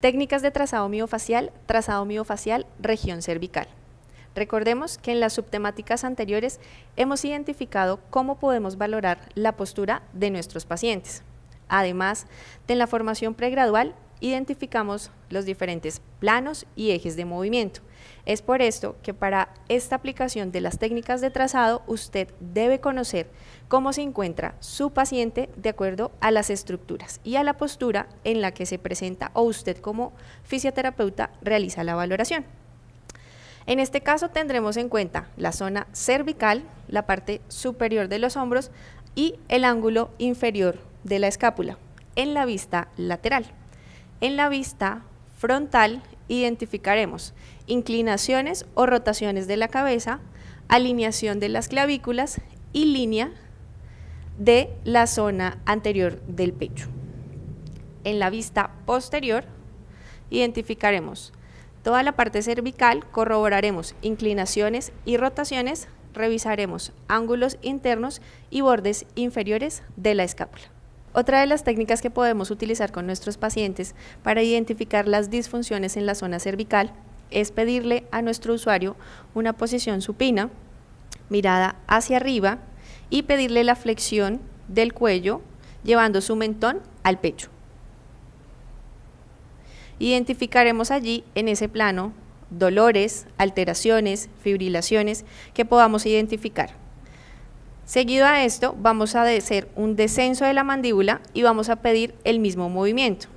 Técnicas de trazado miofacial, región cervical. Recordemos que en las subtemáticas anteriores hemos identificado cómo podemos valorar la postura de nuestros pacientes. Además de la formación pregradual, identificamos los diferentes planos y ejes de movimiento. Es por esto que para esta aplicación de las técnicas de trazado usted debe conocer cómo se encuentra su paciente de acuerdo a las estructuras y a la postura en la que se presenta o usted como fisioterapeuta realiza la valoración. En este caso tendremos en cuenta la zona cervical, la parte superior de los hombros y el ángulo inferior de la escápula en la vista lateral. En la vista frontal identificaremos inclinaciones o rotaciones de la cabeza, alineación de las clavículas y línea de la zona anterior del pecho. En la vista posterior identificaremos toda la parte cervical, corroboraremos inclinaciones y rotaciones, revisaremos ángulos internos y bordes inferiores de la escápula. Otra de las técnicas que podemos utilizar con nuestros pacientes para identificar las disfunciones en la zona cervical es pedirle a nuestro usuario una posición supina, mirada hacia arriba y pedirle la flexión del cuello llevando su mentón al pecho. Identificaremos allí en ese plano dolores, alteraciones, fibrilaciones que podamos identificar. Seguido a esto vamos a hacer un descenso de la mandíbula y vamos a pedir el mismo movimiento.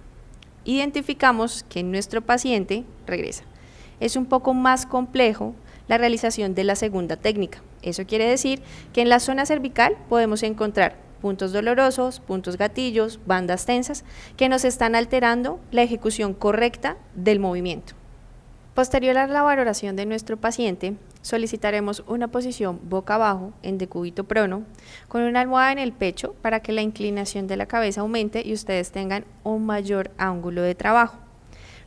Identificamos que en nuestro paciente regresa. Es un poco más complejo la realización de la segunda técnica. Eso quiere decir que en la zona cervical podemos encontrar puntos dolorosos, puntos gatillos, bandas tensas que nos están alterando la ejecución correcta del movimiento. Posterior a la valoración de nuestro paciente, solicitaremos una posición boca abajo en decúbito prono con una almohada en el pecho para que la inclinación de la cabeza aumente y ustedes tengan un mayor ángulo de trabajo.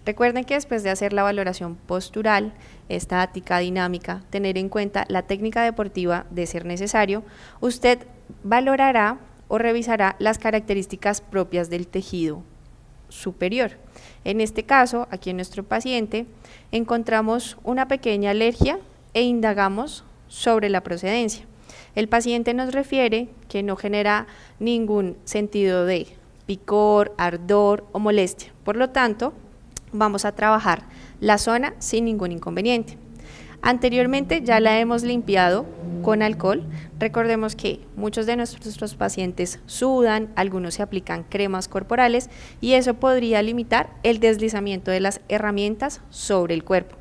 Recuerden que después de hacer la valoración postural, estática, dinámica, tener en cuenta la técnica deportiva de ser necesario, usted valorará o revisará las características propias del tejido superior. En este caso, aquí en nuestro paciente, encontramos una pequeña alergia e indagamos sobre la procedencia. El paciente nos refiere que no genera ningún sentido de picor, ardor o molestia. Por lo tanto, vamos a trabajar la zona sin ningún inconveniente. Anteriormente ya la hemos limpiado con alcohol. Recordemos que muchos de nuestros pacientes sudan, algunos se aplican cremas corporales y eso podría limitar el deslizamiento de las herramientas sobre el cuerpo.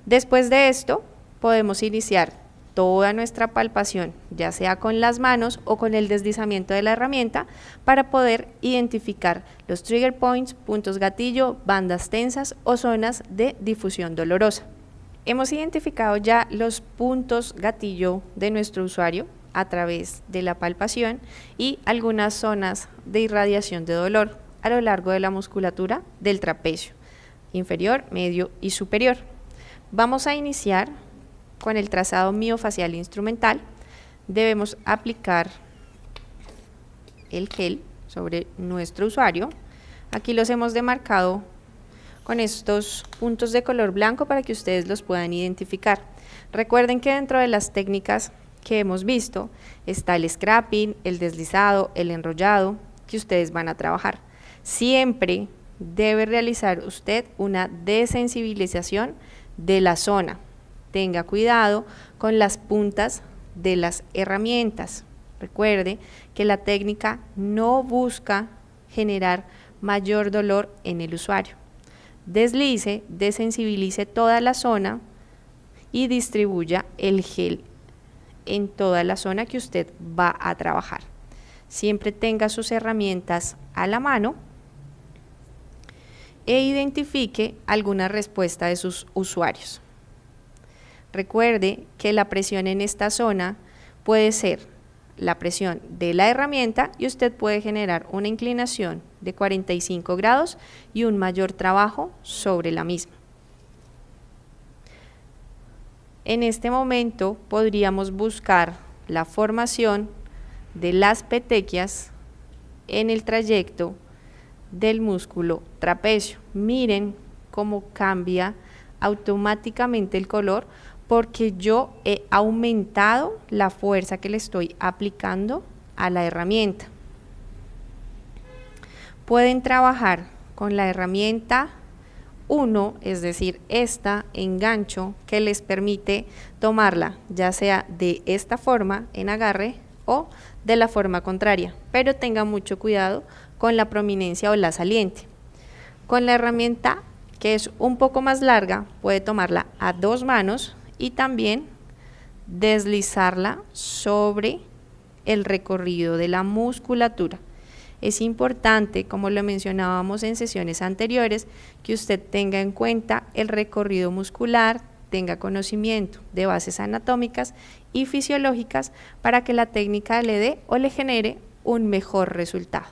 Después de esto podemos iniciar toda nuestra palpación, ya sea con las manos o con el deslizamiento de la herramienta, para poder identificar los trigger points, puntos gatillo, bandas tensas o zonas de difusión dolorosa. Hemos identificado ya los puntos gatillo de nuestro usuario a través de la palpación y algunas zonas de irradiación de dolor a lo largo de la musculatura del trapecio, inferior, medio y superior. Vamos a iniciar con el trazado miofacial instrumental. Debemos aplicar el gel sobre nuestro usuario. Aquí los hemos demarcado con estos puntos de color blanco para que ustedes los puedan identificar. Recuerden que dentro de las técnicas que hemos visto está el scrapping, el deslizado, el enrollado que ustedes van a trabajar. Siempre debe realizar usted una desensibilización de la zona. Tenga cuidado con las puntas de las herramientas. Recuerde que la técnica no busca generar mayor dolor en el usuario. Deslice, desensibilice toda la zona y distribuya el gel en toda la zona que usted va a trabajar. Siempre tenga sus herramientas a la mano e identifique alguna respuesta de sus usuarios. Recuerde que la presión en esta zona puede ser la presión de la herramienta y usted puede generar una inclinación de 45 grados y un mayor trabajo sobre la misma. En este momento podríamos buscar la formación de las petequias en el trayecto del músculo trapecio. miren cómo cambia automáticamente el color, porque yo he aumentado la fuerza que le estoy aplicando a la herramienta. Pueden trabajar con la herramienta 1, es decir, esta engancho, que les permite tomarla ya sea de esta forma en agarre o de la forma contraria, pero tengan mucho cuidado con la prominencia o la saliente. Con la herramienta que es un poco más larga, puede tomarla a 2 manos y también deslizarla sobre el recorrido de la musculatura. Es importante, como lo mencionábamos en sesiones anteriores, que usted tenga en cuenta el recorrido muscular, tenga conocimiento de bases anatómicas y fisiológicas para que la técnica le dé o le genere un mejor resultado.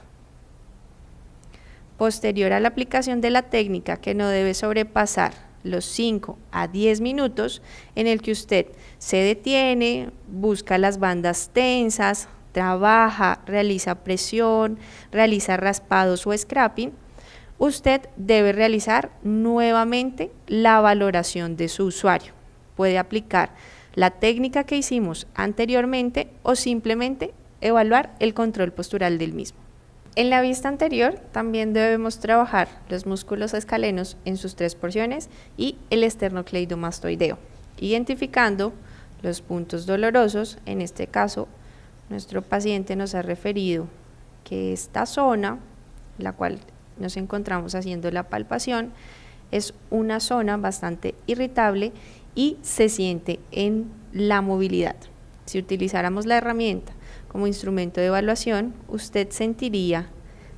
Posterior a la aplicación de la técnica, que no debe sobrepasar los 5 a 10 minutos, en el que usted se detiene, busca las bandas tensas, trabaja, realiza presión, realiza raspados o scrapping, usted debe realizar nuevamente la valoración de su usuario. Puede aplicar la técnica que hicimos anteriormente o simplemente evaluar el control postural del mismo. En la vista anterior también debemos trabajar los músculos escalenos en sus 3 porciones y el esternocleidomastoideo, identificando los puntos dolorosos. En este caso, nuestro paciente nos ha referido que esta zona, la cual nos encontramos haciendo la palpación, es una zona bastante irritable y se siente en la movilidad. Si utilizáramos la herramienta como instrumento de evaluación, usted sentiría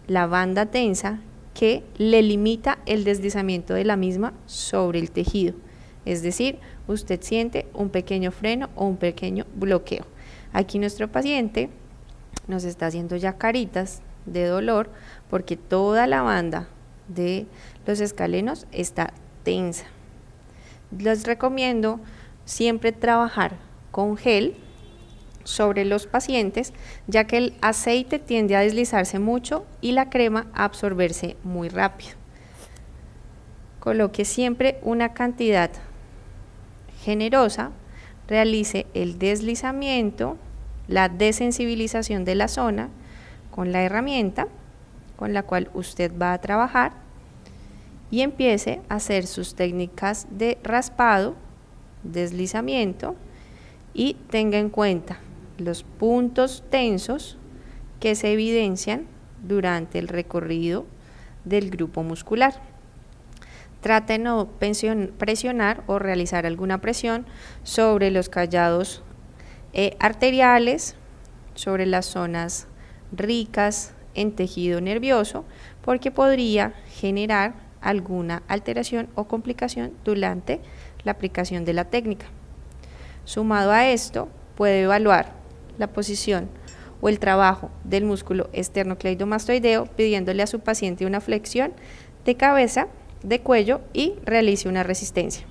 la banda tensa que le limita el deslizamiento de la misma sobre el tejido. Es decir, usted siente un pequeño freno o un pequeño bloqueo. Aquí nuestro paciente nos está haciendo ya caritas de dolor porque toda la banda de los escalenos está tensa. Les recomiendo siempre trabajar con gel sobre los pacientes, ya que el aceite tiende a deslizarse mucho y la crema a absorberse muy rápido. Coloque siempre una cantidad generosa, realice el deslizamiento, la desensibilización de la zona con la herramienta con la cual usted va a trabajar y empiece a hacer sus técnicas de raspado, deslizamiento, y tenga en cuenta los puntos tensos que se evidencian durante el recorrido del grupo muscular. Trate de no presionar o realizar alguna presión sobre los callados arteriales, sobre las zonas ricas en tejido nervioso, porque podría generar alguna alteración o complicación durante la aplicación de la técnica. Sumado a esto, puede evaluar la posición o el trabajo del músculo esternocleidomastoideo pidiéndole a su paciente una flexión de cabeza, de cuello y realice una resistencia.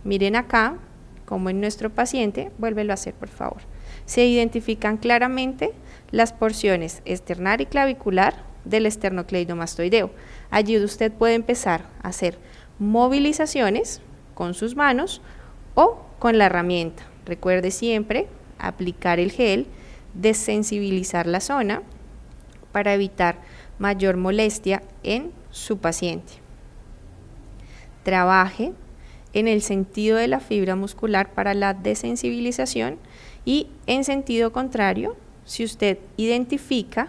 Miren acá como en nuestro paciente, vuélvelo a hacer por favor, se identifican claramente las porciones externar y clavicular del esternocleidomastoideo. Allí usted puede empezar a hacer movilizaciones con sus manos o con la herramienta. Recuerde siempre aplicar el gel, desensibilizar la zona para evitar mayor molestia en su paciente. Trabaje en el sentido de la fibra muscular para la desensibilización y en sentido contrario, si usted identifica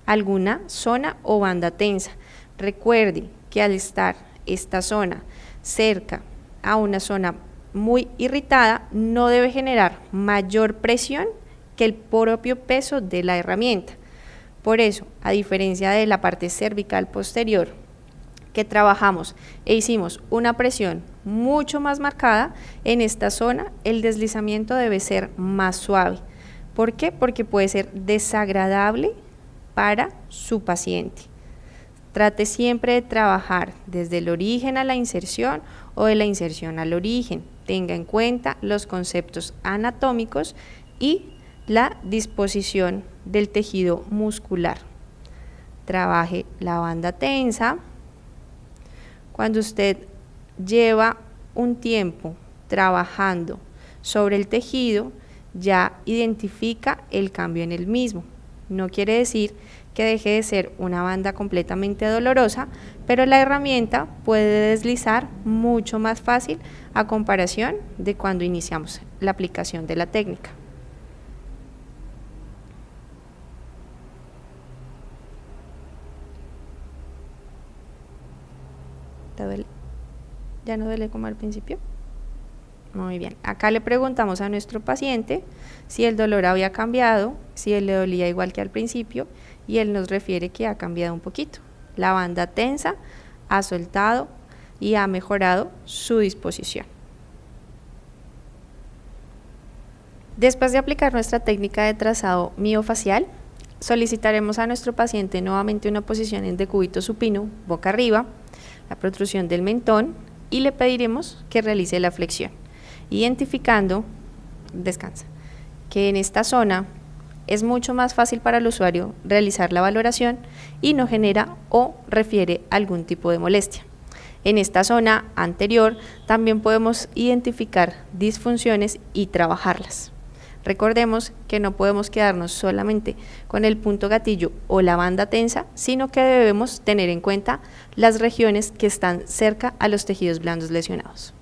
alguna zona o banda tensa. Recuerde que al estar esta zona cerca a una zona muy irritada, no debe generar mayor presión que el propio peso de la herramienta. Por eso, a diferencia de la parte cervical posterior, que trabajamos e hicimos una presión mucho más marcada, en esta zona el deslizamiento debe ser más suave. ¿Por qué? Porque puede ser desagradable para su paciente. Trate siempre de trabajar desde el origen a la inserción o de la inserción al origen. Tenga en cuenta los conceptos anatómicos y la disposición del tejido muscular. Trabaje la banda tensa, Cuando usted lleva un tiempo trabajando sobre el tejido, ya identifica el cambio en el mismo. No quiere decir que deje de ser una banda completamente dolorosa, pero la herramienta puede deslizar mucho más fácil a comparación de cuando iniciamos la aplicación de la técnica. ¿Te duele? ¿Ya no duele como al principio? Muy bien, acá le preguntamos a nuestro paciente si el dolor había cambiado, si él le dolía igual que al principio, y él nos refiere que ha cambiado un poquito. La banda tensa ha soltado y ha mejorado su disposición. Después de aplicar nuestra técnica de trazado miofacial, solicitaremos a nuestro paciente nuevamente una posición en decúbito supino, boca arriba, la protrusión del mentón, y le pediremos que realice la flexión, identificando, descansa, que en esta zona es mucho más fácil para el usuario realizar la valoración y no genera o refiere algún tipo de molestia. En esta zona anterior también podemos identificar disfunciones y trabajarlas. Recordemos que no podemos quedarnos solamente con el punto gatillo o la banda tensa, sino que debemos tener en cuenta las regiones que están cerca a los tejidos blandos lesionados.